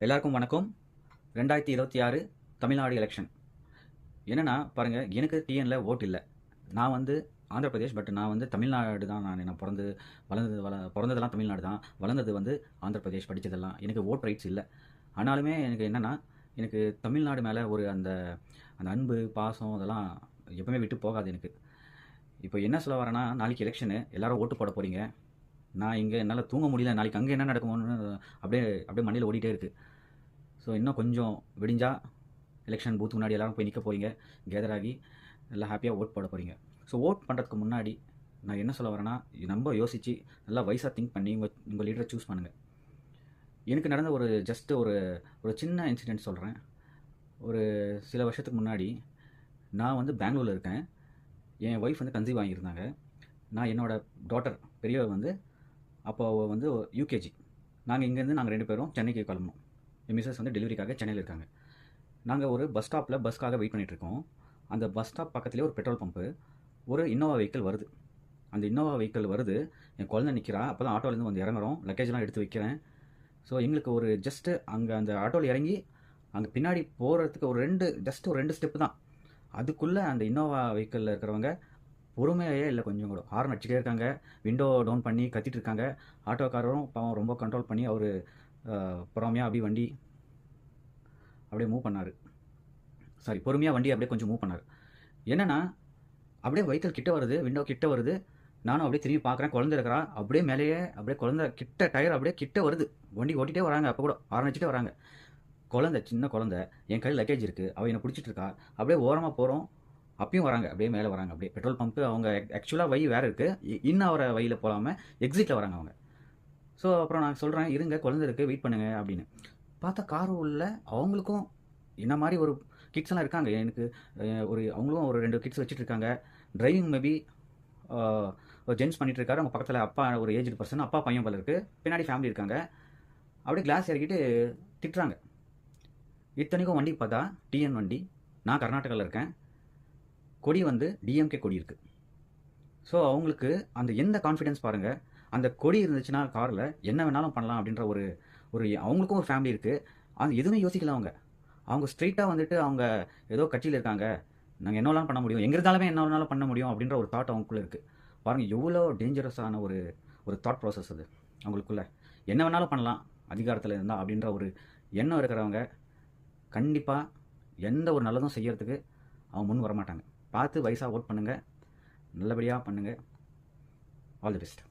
எல்லாருக்கும் வணக்கம். 2026 தமிழ்நாடு எலெக்ஷன். என்னன்னா பாருங்க, எனக்கு டிஎன்ல ஓட் இல்ல. நான் வந்து ஆந்திர பிரதேஷ். பட் நான் வந்து தமிழ்நாடு தான். நான் பொறந்ததெல்லாம் தமிழ்நாடு தான். வளர்ந்தது வந்து ஆந்திர பிரதேஷ். படிச்சதெல்லாம். எனக்கு ஓட் ரைட்ஸ் இல்ல. ஆனாலுமே எனக்கு என்னன்னா, எனக்கு தமிழ்நாடு மேல ஒரு அந்த அந்த அன்பு, பாசம் அதெல்லாம் எப்பவுமே விட்டு போகாது எனக்கு. இப்போ என்ன சொல்ல வரேன்னா, நாளைக்கு எலெக்ஷனு. எல்லாரும் ஓட்டு போட போறீங்க. நான் இங்க என்னால தூங்க முடியல. நாளைக்கு அங்க என்ன நடக்குமோன்னு அப்படியே அப்படியே மண்டையில ஓடிட்டே இருக்கு. ஸோ இன்னும் கொஞ்சம் விடிஞ்சா எலெக்ஷன் பூத் முன்னாடி எல்லாரும் போய் நிற்க போகிறீங்க. கேதர் ஆகி நல்லா ஹாப்பியாக ஓட் போட போகிறீங்க. ஸோ ஓட் பண்ணுறதுக்கு முன்னாடி நான் என்ன சொல்ல வரேன்னா, ரொம்ப யோசித்து நல்லா வயசாக திங்க் பண்ணி உங்கள் லீடரை சூஸ் பண்ணுங்கள். எனக்கு நடந்த ஒரு ஜஸ்ட் ஒரு ஒரு சின்ன இன்சிடென்ட் சொல்கிறேன். ஒரு சில வருஷத்துக்கு முன்னாடி நான் வந்து பெங்களூரில் இருக்கேன். என் ஒய்ஃப் வந்து கன்சீவ் ஆகியிருந்தாங்க. நான் என்னோடய டாட்டர் பெரியவ வந்து அப்போ அவள் வந்து யூகேஜி. நாங்கள் 2 பேரும் சென்னைக்கு கிளம்பணும். என் மிஸ்ஸஸ் வந்து டெலிவரிக்காக சென்னையில் இருக்காங்க. நாங்கள் ஒரு பஸ் ஸ்டாப்பில் பஸ்க்காக வெயிட் பண்ணிகிட்ருக்கோம். அந்த பஸ் ஸ்டாப் பக்கத்துலேயே ஒரு பெட்ரோல் பம்பு. ஒரு இன்னோவா வெஹிக்கிள் வருது. அந்த இன்னோவா வெஹிக்கிள் வருது. என் குழந்தை நிற்கிறா. அப்போ தான் ஆட்டோலேருந்து வந்து இறங்குறோம். லக்கேஜ்லாம் எடுத்து வைக்கிறேன். ஸோ எங்களுக்கு ஒரு ஜஸ்ட்டு அங்கே அந்த ஆட்டோவில் இறங்கி அங்கே பின்னாடி போகிறதுக்கு ஒரு 2 ஸ்டெப்பு தான். அதுக்குள்ளே அந்த இன்னோவா வெஹிக்கிளில் இருக்கிறவங்க பொறுமையாகவே இல்லை, கொஞ்சம் கூட ஹார்ன் அடிச்சுட்டே இருக்காங்க. விண்டோ டவுன் பண்ணி கத்திட்டு இருக்காங்க. ஆட்டோக்காரரும் பாவம் ரொம்ப கண்ட்ரோல் பண்ணி அவர் பொறுமையாக அப்படியே வண்டி அப்படியே மூவ் பண்ணார். பொறுமையாக வண்டி அப்படியே கொஞ்சம் மூவ் பண்ணார். என்னன்னா, அப்படியே வெஹிக்கிள் கிட்ட வருது, விண்டோ கிட்ட வருது. நானும் அப்படியே திரும்பி பார்க்குறேன். குழந்தை இருக்கிறா. அப்படியே மேலேயே அப்படியே குழந்தை கிட்ட டயர் அப்படியே கிட்ட வருது. வண்டி ஓட்டிகிட்டே வராங்க. அப்போ கூட ஹார்ன் அடிச்சுட்டே வராங்க. குழந்தை, சின்ன குழந்தை. என் கையில் லக்கேஜ் இருக்குது. அவள் என்னை பிடிச்சிட்டு இருக்கா. அப்படியே ஓரமாக போகிறோம். அப்பயும் வராங்க. அப்படியே மேலே வராங்க. அப்படியே பெட்ரோல் பம்ப்பு அவங்க ஆக்சுவலாக வழி வேறு இருக்குது. இன்னும் அவரை வழியில் போகாமல் எக்ஸிட்டில் வராங்க அவங்க. ஸோ அப்புறம் நான் சொல்கிறேன், இருங்க குழந்தை இருக்குது, வெயிட் பண்ணுங்க அப்படின்னு. பார்த்தா கார் உள்ள அவங்களுக்கும் என்ன மாதிரி ஒரு கிட்ஸ்லாம் இருக்காங்க. எனக்கு அவங்களும் ஒரு 2 கிட்ஸ் வச்சுட்டு இருக்காங்க. டிரைவிங் மேபி ஒரு ஜென்ஸ் பண்ணிட்டு இருக்காரு. அவங்க பக்கத்தில் அப்பா ஒரு ஏஜ்டு பர்சன், அப்பா பையன் போல இருக்குது. பின்னாடி ஃபேமிலி இருக்காங்க. அப்படியே கிளாஸ் இறக்கிட்டு திட்டுறாங்க. இத்தனைக்கும் வண்டி பார்த்தா டிஎன் வண்டி. நான் கர்நாடகாவில் இருக்கேன். கொடி வந்து டிஎம்கே கொடி இருக்குது. ஸோ அவங்களுக்கு அந்த எந்த கான்ஃபிடென்ஸ் பாருங்கள். அந்த கொடி இருந்துச்சுன்னா காரில் என்ன வேணாலும் பண்ணலாம் அப்படின்ற ஒரு அவங்களுக்கும் ஒரு ஃபேமிலி இருக்குது. அது எதுவுமே யோசிக்கல அவங்க. அவங்க ஸ்ட்ரெயிட்டாக வந்துட்டு அவங்க ஏதோ கட்சியில் இருக்காங்க. நாங்கள் என்ன வேணாலும் பண்ண முடியும், எங்கே இருந்தாலுமே என்ன வேணாலும் பண்ண முடியும் அப்படின்ற ஒரு தாட் அவங்களுக்குள்ளே இருக்குது. பாருங்கள் எவ்வளோ டேஞ்சரஸான ஒரு தாட் ப்ராசஸ் அது அவங்களுக்குள்ள. என்ன வேணாலும் பண்ணலாம் அதிகாரத்தில் இருந்தால் அப்படின்ற ஒரு எண்ணம் இருக்கிறவங்க கண்டிப்பாக எந்த ஒரு நல்லதும் செய்யறதுக்கு அவங்க முன் வரமாட்டாங்க. பார்த்து வயசாக ஓட் பண்ணுங்கள். நல்லபடியாக பண்ணுங்கள். All the best.